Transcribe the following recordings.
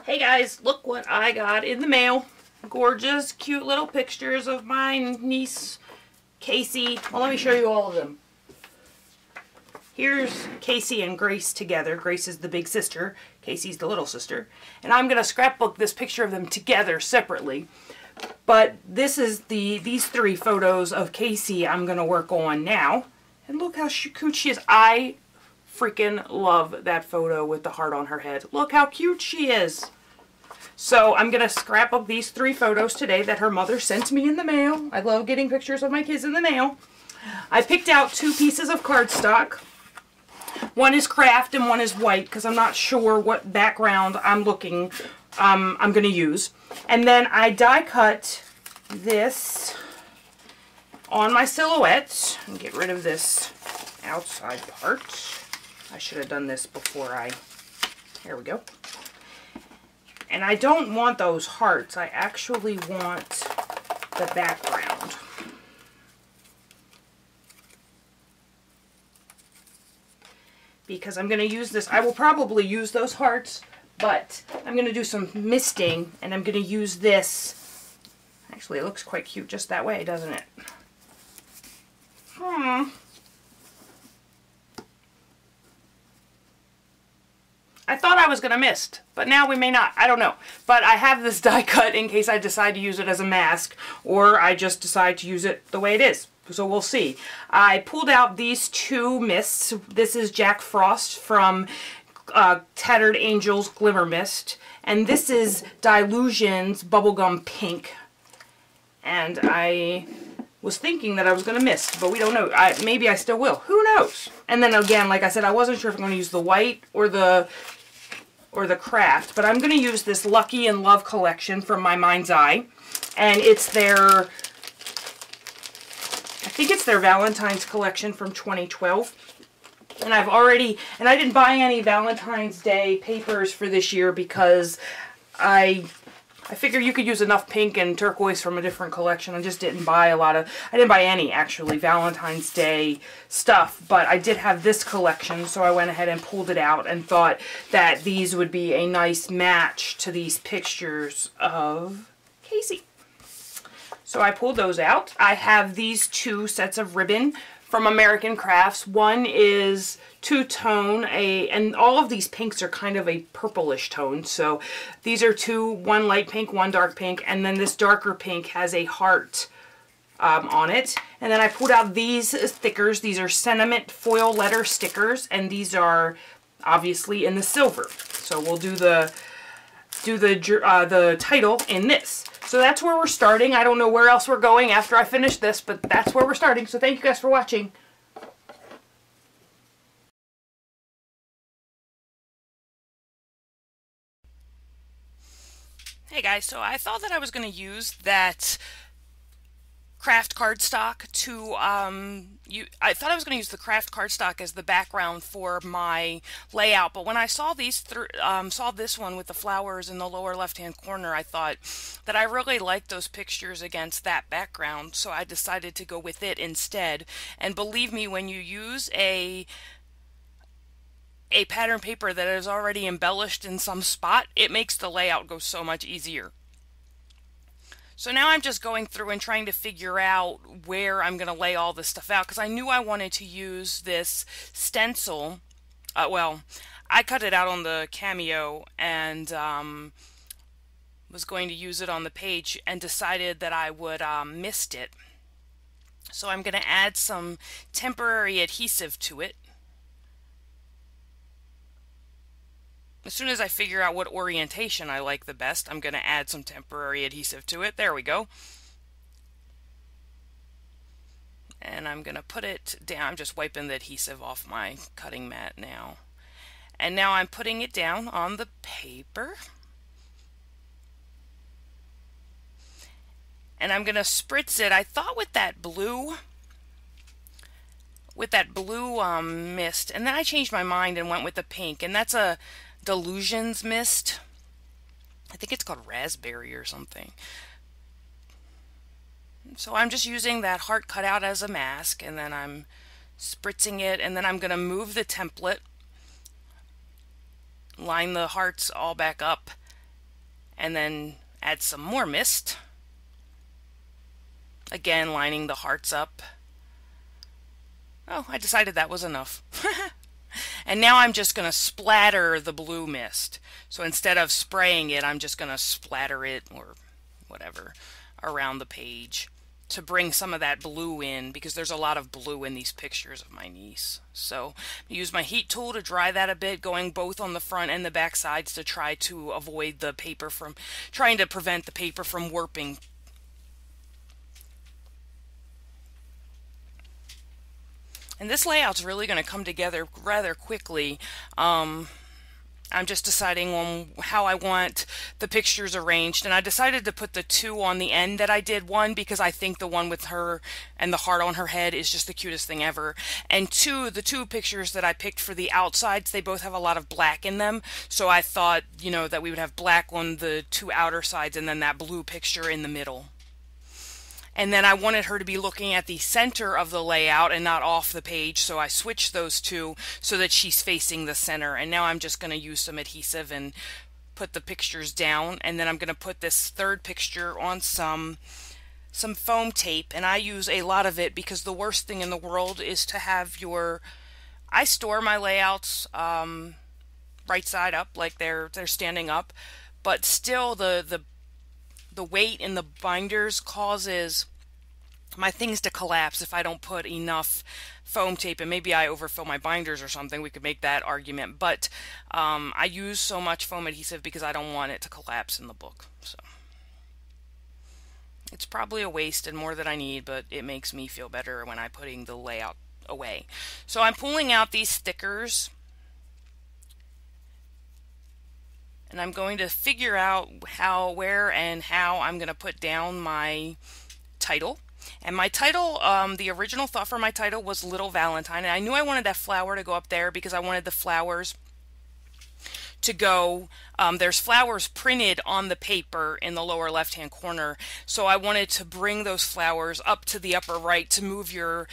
Hey guys, look what I got in the mail. Gorgeous, cute little pictures of my niece, Casey. Well, let me show you all of them. Here's Casey and Grace together. Grace is the big sister. Casey's the little sister. And I'm going to scrapbook this picture of them together separately. But this is these three photos of Casey I'm going to work on now. And look how cute she is. I freaking love that photo with the heart on her head. Look how cute she is. So I'm going to scrapbook these three photos today that her mother sent me in the mail. I love getting pictures of my kids in the mail. I picked out two pieces of cardstock. One is craft and one is white because I'm not sure what background I'm going to use. And then I die cut this on my silhouette and get rid of this outside part. I should have done this before here we go. And I don't want those hearts. I actually want the background. Because I'm going to use this. I will probably use those hearts, but I'm going to do some misting, and I'm going to use this. Actually, it looks quite cute just that way, doesn't it? I thought I was going to mist, but now we may not. I don't know. But I have this die cut in case I decide to use it as a mask, or I just decide to use it the way it is. So we'll see. I pulled out these two mists. This is Jack Frost from Tattered Angels Glimmer Mist. And this is Dilution's Bubblegum Pink. And I was thinking that I was going to mist, but we don't know. Maybe I still will. Who knows? And then again, like I said, I wasn't sure if I'm going to use the white or the craft, but I'm going to use this Lucky in Love collection from my Mind's Eye. And it's their, I think it's their Valentine's collection from 2012. And I didn't buy any Valentine's Day papers for this year because I figure you could use enough pink and turquoise from a different collection. I just didn't buy I didn't buy any actually Valentine's Day stuff, but I did have this collection, so I went ahead and pulled it out and thought that these would be a nice match to these pictures of Casey. So I pulled those out. I have these two sets of ribbon from American Crafts. One is two-tone, and all of these pinks are kind of a purplish tone. So these are one light pink, one dark pink, and then this darker pink has a heart on it. And then I pulled out these stickers. These are sentiment foil letter stickers, and these are obviously in the silver. So we'll do the title in this. So that's where we're starting. I don't know where else we're going after I finish this, but that's where we're starting. So thank you guys for watching. Hey guys, so I thought that I was going to use that craft cardstock to I thought I was going to use the craft cardstock as the background for my layout, but when I saw saw this one with the flowers in the lower left hand corner, I thought that I really liked those pictures against that background, so I decided to go with it instead. And believe me, when you use a pattern paper that is already embellished in some spot, it makes the layout go so much easier. So now I'm just going through and trying to figure out where I'm going to lay all this stuff out, because I knew I wanted to use this stencil. Well, I cut it out on the Cameo and was going to use it on the page and decided that I would mist it. So I'm going to add some temporary adhesive to it. As soon as I figure out what orientation I like the best, I'm going to add some temporary adhesive to it. There we go. And I'm going to put it down. I'm just wiping the adhesive off my cutting mat now. And now I'm putting it down on the paper. And I'm going to spritz it. I thought with that blue mist, and then I changed my mind and went with the pink, and that's a Delusions mist. I think it's called raspberry or something. So I'm just using that heart cutout as a mask, and then I'm spritzing it, and then I'm going to move the template, line the hearts all back up, and then add some more mist. Again, lining the hearts up. Oh, I decided that was enough. And now I'm just going to splatter the blue mist. So instead of spraying it, I'm just going to splatter it, or whatever, around the page to bring some of that blue in, because there's a lot of blue in these pictures of my niece. So I use my heat tool to dry that a bit, going both on the front and the back sides to try to avoid the paper from, trying to prevent the paper from warping. And this layout's really going to come together rather quickly. I'm just deciding on how I want the pictures arranged, and I decided to put the two on the end that I did. One, because I think the one with her and the heart on her head is just the cutest thing ever, and two, the two pictures that I picked for the outsides, they both have a lot of black in them, so I thought, you know, that we would have black on the two outer sides and then that blue picture in the middle. And then I wanted her to be looking at the center of the layout and not off the page, so I switched those two so that she's facing the center. And now I'm just going to use some adhesive and put the pictures down. And then I'm going to put this third picture on some foam tape. And I use a lot of it because the worst thing in the world is to have your... I store my layouts right side up, like they're standing up, but still the weight in the binders causes my things to collapse if I don't put enough foam tape, and maybe I overfill my binders or something. We could make that argument, but I use so much foam adhesive because I don't want it to collapse in the book. So it's probably a waste and more than I need, but it makes me feel better when I'm putting the layout away. So I'm pulling out these stickers, and I'm going to figure out how, where, and how I'm going to put down my title. And my title, the original thought for my title was Little Valentine. And I knew I wanted that flower to go up there because I wanted the flowers to go, there's flowers printed on the paper in the lower left-hand corner. So I wanted to bring those flowers up to the upper right to move your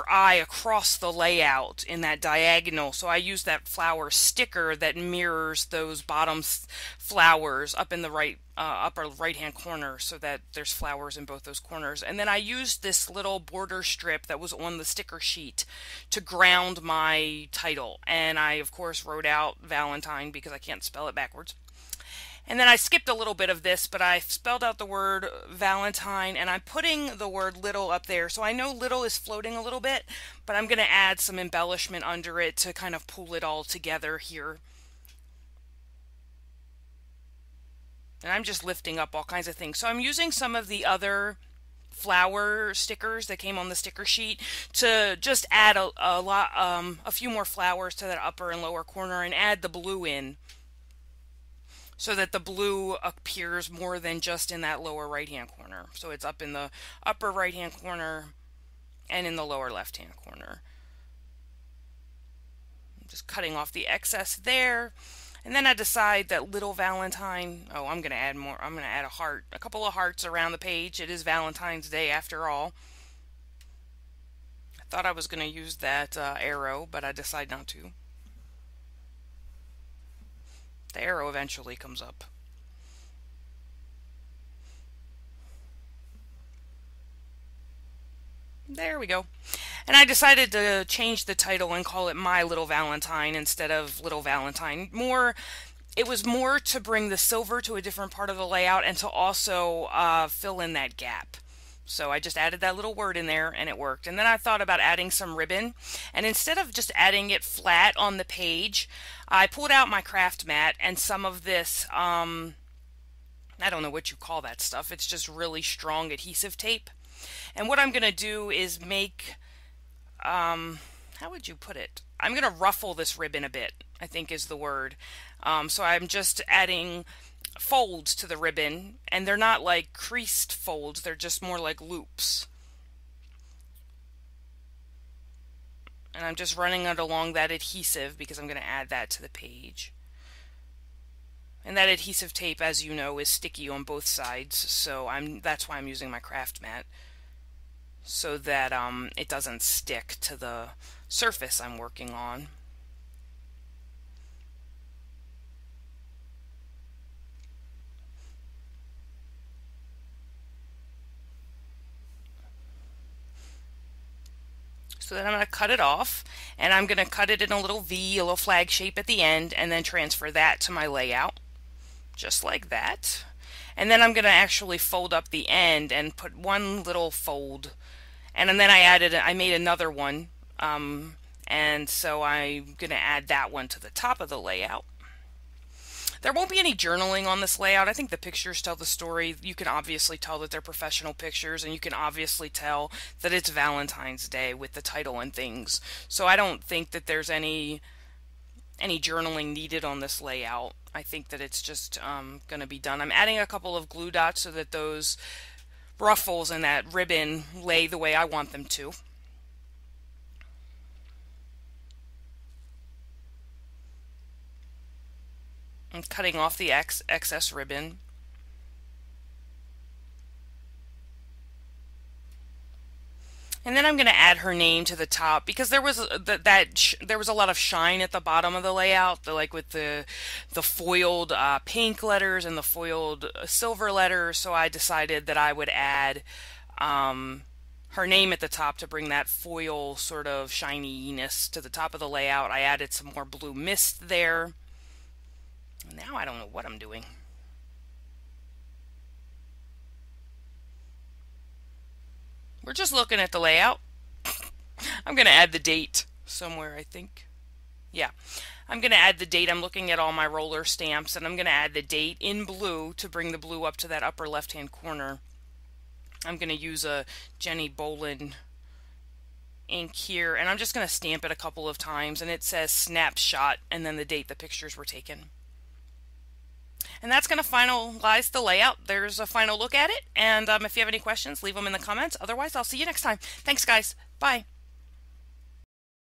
eye across the layout in that diagonal. So I used that flower sticker that mirrors those bottom flowers up in the right upper right hand corner, so that there's flowers in both those corners. And then I used this little border strip that was on the sticker sheet to ground my title, and I of course wrote out Valentine because I can't spell it backwards. And then I skipped a little bit of this, but I spelled out the word Valentine, and I'm putting the word little up there. So I know little is floating a little bit, but I'm going to add some embellishment under it to kind of pull it all together here. And I'm just lifting up all kinds of things. So I'm using some of the other flower stickers that came on the sticker sheet to just add a few more flowers to that upper and lower corner, and add the blue in, so that the blue appears more than just in that lower right-hand corner. So it's up in the upper right-hand corner and in the lower left-hand corner. I'm just cutting off the excess there. And then I decide that Little Valentine, oh, I'm going to add more. I'm going to add a heart, a couple of hearts around the page. It is Valentine's Day after all. I thought I was going to use that arrow, but I decided not to. The arrow eventually comes up. There we go. And I decided to change the title and call it My Little Valentine instead of Little Valentine. It was more to bring the silver to a different part of the layout and to also fill in that gap. So I just added that little word in there and it worked. And then I thought about adding some ribbon, and instead of just adding it flat on the page, I pulled out my craft mat and some of this, I don't know what you call that stuff. It's just really strong adhesive tape. And what I'm going to do is make, how would you put it? I'm going to ruffle this ribbon a bit, I think is the word. So I'm just adding folds to the ribbon, and they're not like creased folds, they're just more like loops. And I'm just running it along that adhesive because I'm going to add that to the page. And that adhesive tape, as you know, is sticky on both sides, so that's why I'm using my craft mat, so that it doesn't stick to the surface I'm working on. So then I'm going to cut it off, and I'm going to cut it in a little V, a little flag shape at the end, and then transfer that to my layout, just like that. And then I'm going to actually fold up the end and put one little fold, and then I made another one, and so I'm going to add that one to the top of the layout. There won't be any journaling on this layout. I think the pictures tell the story. You can obviously tell that they're professional pictures, and you can obviously tell that it's Valentine's Day with the title and things. So I don't think that there's any journaling needed on this layout. I think that it's just going to be done. I'm adding a couple of glue dots so that those ruffles and that ribbon lay the way I want them to. I'm cutting off the excess ribbon. And then I'm going to add her name to the top because there was there was a lot of shine at the bottom of the layout, like with the foiled pink letters and the foiled silver letters. So I decided that I would add her name at the top to bring that foil sort of shininess to the top of the layout. I added some more blue mist there. Now I don't know what I'm doing. We're just looking at the layout. I'm going to add the date somewhere, I think. Yeah, I'm going to add the date. I'm looking at all my roller stamps, and I'm going to add the date in blue to bring the blue up to that upper left-hand corner. I'm going to use a Jenny Bolin ink here, and I'm just going to stamp it a couple of times, and it says snapshot, and then the date the pictures were taken. And that's going to finalize the layout. There's a final look at it. And if you have any questions, leave them in the comments. Otherwise, I'll see you next time. Thanks, guys. Bye.